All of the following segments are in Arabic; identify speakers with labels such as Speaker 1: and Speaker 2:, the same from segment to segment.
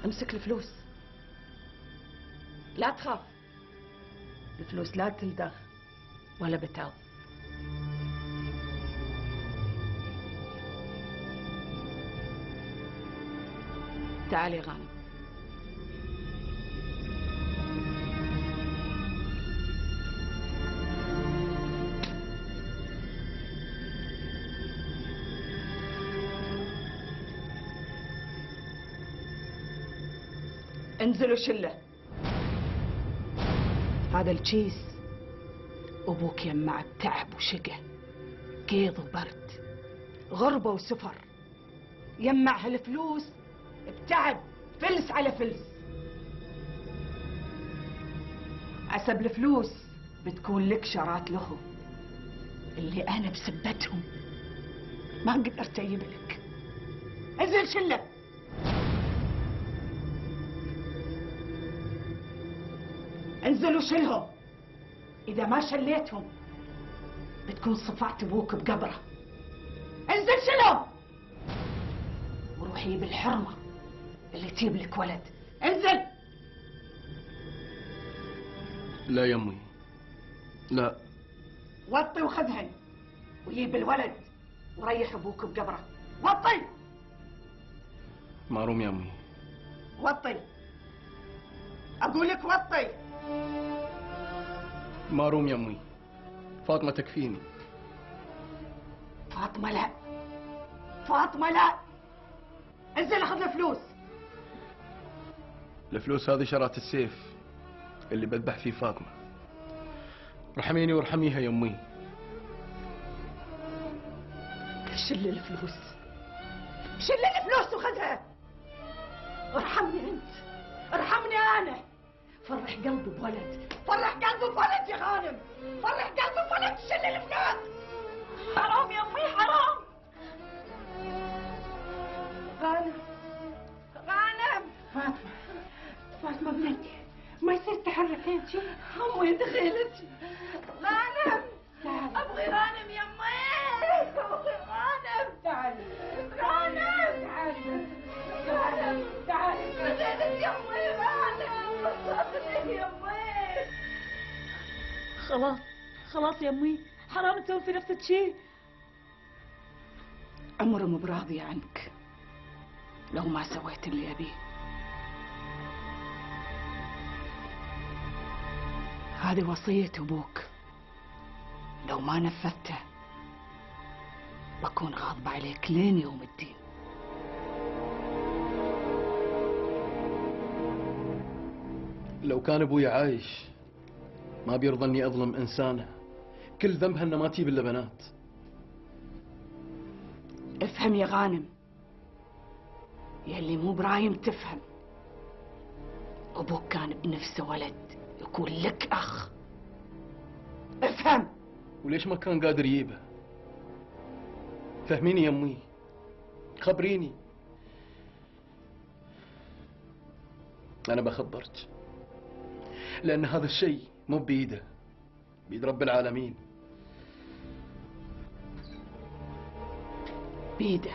Speaker 1: امسك الفلوس، لا تخاف، الفلوس لا تلدغ ولا بتعض. تعالي غانم. انزلوا شله. هذا الكيس ابوك يمع بتعب وشقه، قيض وبرد، غربه وسفر، يمع هالفلوس بتعب، فلس على فلس. عسب الفلوس بتكون لك شرات له اللي انا بسبتهم ما قدرت اجيب لك. انزل شله. انزلوا شلهم، اذا ما شليتهم بتكون صفعت ابوك بقبره. انزل شلهم وروحي بالحرمه اللي تجيب لك ولد. انزل.
Speaker 2: لا يمي، لا.
Speaker 1: وطي وخذهن وجيب الولد وريح ابوك بقبره. وطي.
Speaker 2: معروم يمي.
Speaker 1: وطي، اقول لك وطي.
Speaker 2: معروم يمي، فاطمه تكفيني.
Speaker 1: فاطمه لا، فاطمه لا. انزل اخذ الفلوس.
Speaker 2: الفلوس هذه شرات السيف اللي بذبح فيه فاطمه. ارحميني وارحميها يمي.
Speaker 1: شل الفلوس، شل الفلوس وخذها. ارحمني انت، ارحمني انا. فرح قلبي بولد، فرح قلبي بولد يا غانم، فرح قلبي بولد. شل الفلوس. حرام يا امي، حرام. غانم، غانم. فاطمه، فاطمه بنتي، ما يصير تحركين شي. امي دخلت. غانم، ابغي غانم يا امي، ابغي غانم. تعالي غانم، تعالي غانم، تعالي. دخلت يا امي غانم، صدقني يا امي.
Speaker 3: خلاص خلاص يا امي، حرام تسوي في نفسك شيء.
Speaker 1: عمري مو براضية عنك لو ما سويت اللي أبيه. هذه وصية أبوك، لو ما نفذته بكون غاضبة عليك لين يوم الدين.
Speaker 2: لو كان ابوي عايش ما بيرضى اني اظلم انسانه كل ذنبها انه ما تجيب الا بنات.
Speaker 1: افهم يا غانم، يلي مو برايم تفهم. ابوك كان بنفسه ولد يكون لك اخ. افهم.
Speaker 2: وليش ما كان قادر يجيبه؟ فهميني يمي، خبريني. انا بخبرك، لان هذا الشيء مو بيده، بيد رب العالمين.
Speaker 1: بيده،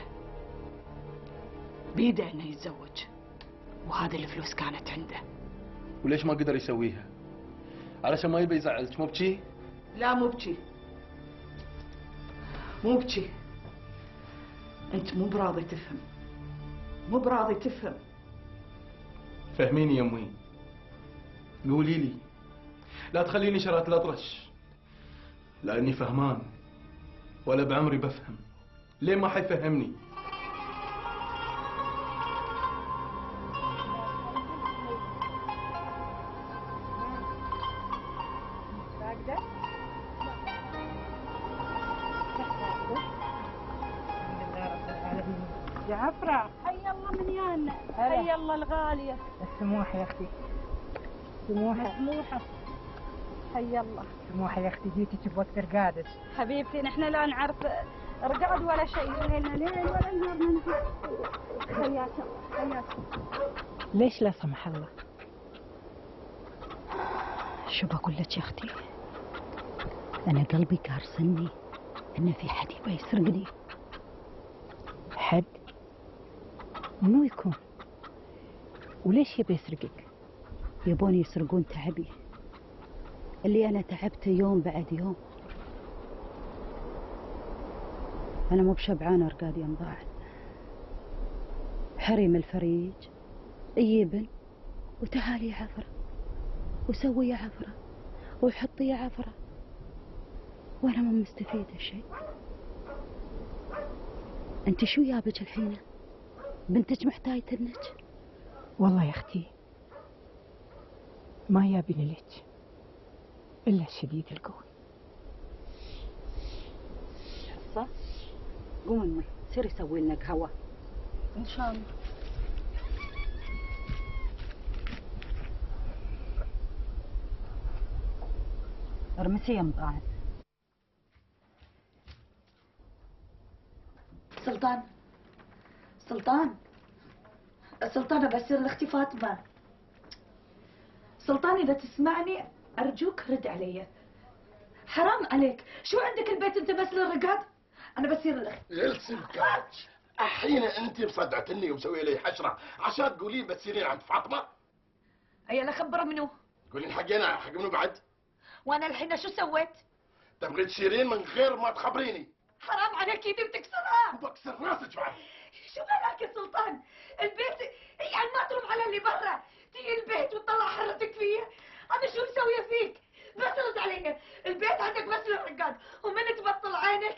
Speaker 1: بيده انه يتزوج، وهذه الفلوس كانت عنده.
Speaker 2: وليش ما قدر يسويها؟ علشان ما يبي يزعلك، مو بشي؟
Speaker 1: لا مو بشي، مو بشي. انت مو براضي تفهم، مو براضي تفهم.
Speaker 2: فهميني يمي، قولي لي، لا تخليني شرات الاطرش، لاني فهمان ولا بعمري بفهم. ليه ما حيفهمني؟
Speaker 3: جعفرة، حي الله من يانا، حي الله الغالية.
Speaker 4: سموحة يا اختي، سموحة.
Speaker 3: سموحة، حي الله.
Speaker 4: سموحة يا اختي، جيتي في وقت رقادك.
Speaker 3: حبيبتي نحن لا نعرف رقاد ولا شيء، ليلنا ليل ولا نهار ننزل. حياك الله، حياك.
Speaker 4: ليش لا سمح الله؟ شو بقول لك يا اختي، انا قلبي قارصني ان في حد يبغى يسرقني. حد؟ منو يكون؟ وليش يبي يسرقك؟ يبون يسرقون تعبي اللي أنا تعبته يوم بعد يوم. أنا مو بشبعانة رقاد يا مضاعن. حريم الفريج يبن وتعالي يا عفرة وسوي يا عفرة وحطي يا عفرة، وأنا مو مستفيدة شيء. أنت شو يابك الحين؟ بنتك محتاجتنك؟
Speaker 5: والله يا أختي ما يابني لك إلا الشديد القوي.
Speaker 4: صح؟ قوم أمي سيري سوي لنا قهوة.
Speaker 3: ان شاء الله.
Speaker 4: ارمسي يا مضاعن.
Speaker 1: سلطان سلطان سلطان بسير لاختي فاطمة. سلطان إذا تسمعني أرجوك رد علي. حرام عليك، شو عندك البيت أنت بس للرقاد؟ أنا بسير الأخت.
Speaker 6: جلس الكاتش الحين انت مصدعتني ومسوي لي حشره عشان تقولين بتسيرين عند فاطمه؟
Speaker 1: أي أنا خبر منو؟
Speaker 6: تقولين حقنا حق منو بعد؟
Speaker 1: وأنا الحين شو سويت؟
Speaker 6: تبغي تسيرين من غير ما تخبريني؟
Speaker 1: حرام عليك يدي بتكسرها.
Speaker 6: بكسر راسك بعد.
Speaker 1: شو مالك يا سلطان؟ البيت يعني ما ترم على اللي برا، تيجي البيت وتطلع حرتك فيه. أنا شو مسوية فيك؟ بس رد علي، البيت عندك بس للرقاد، ومن تبطل عينك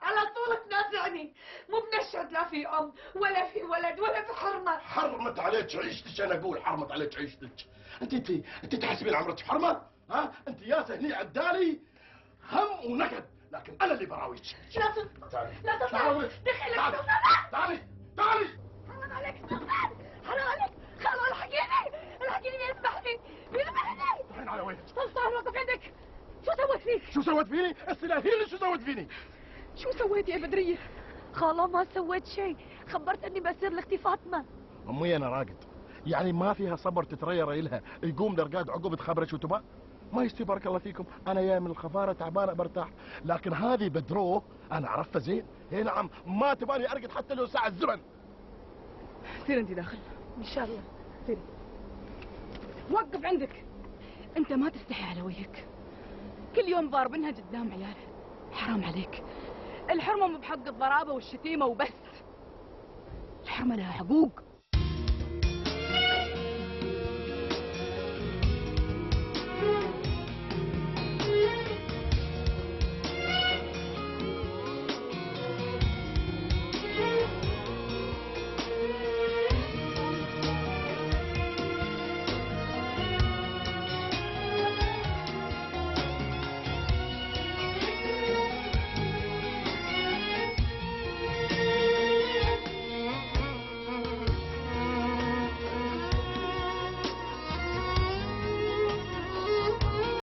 Speaker 1: على طول تنازعني. مو بنشهد لا في أم ولا في ولد ولا في حرمة.
Speaker 6: حرمت عليك عيشتك، انا اقول حرمت عليك عيشتك. انت تحسبين عمرك حرمه؟ ها؟ انت يا هني عدالي هم ونكد، لكن انا اللي براويك.
Speaker 1: لا سلطان،
Speaker 6: تعالي
Speaker 1: لا سلطان،
Speaker 6: تعالي
Speaker 1: دخلك
Speaker 6: تعالي
Speaker 1: سلطان.
Speaker 6: تعالي تعالي.
Speaker 1: حرام عليك سلطان، حرام عليك. خلوا الحقيني، الحقيني يذبحني يذبحني.
Speaker 6: الحين على وين؟
Speaker 1: سلطان وقف عندك. شو سويت فيك؟
Speaker 6: شو سوت فيني؟ السلاح هي اللي شو سوت فيني؟
Speaker 1: شو سويت يا بدرية؟ خالة ما سويت شيء، خبرت اني بسير لاختي فاطمة.
Speaker 6: امي انا راقد، يعني ما فيها صبر تترير لها يقوم درقاد عقب تخبره شو تبى؟ ما يستوي بارك الله فيكم، انا جاي من الخفاره تعبانه برتاح، لكن هذه بدروه انا عرفتها زين، اي نعم ما تباني ارقد حتى لو ساعه الزمن.
Speaker 5: سير أنت داخل.
Speaker 1: ان شاء الله.
Speaker 5: سير. وقف عندك. أنت ما تستحي على وجهك، كل يوم ضاربنها قدام عيالها. حرام عليك. الحرمة مو بحق الضرابة والشتيمة وبس، الحرمة لها حقوق.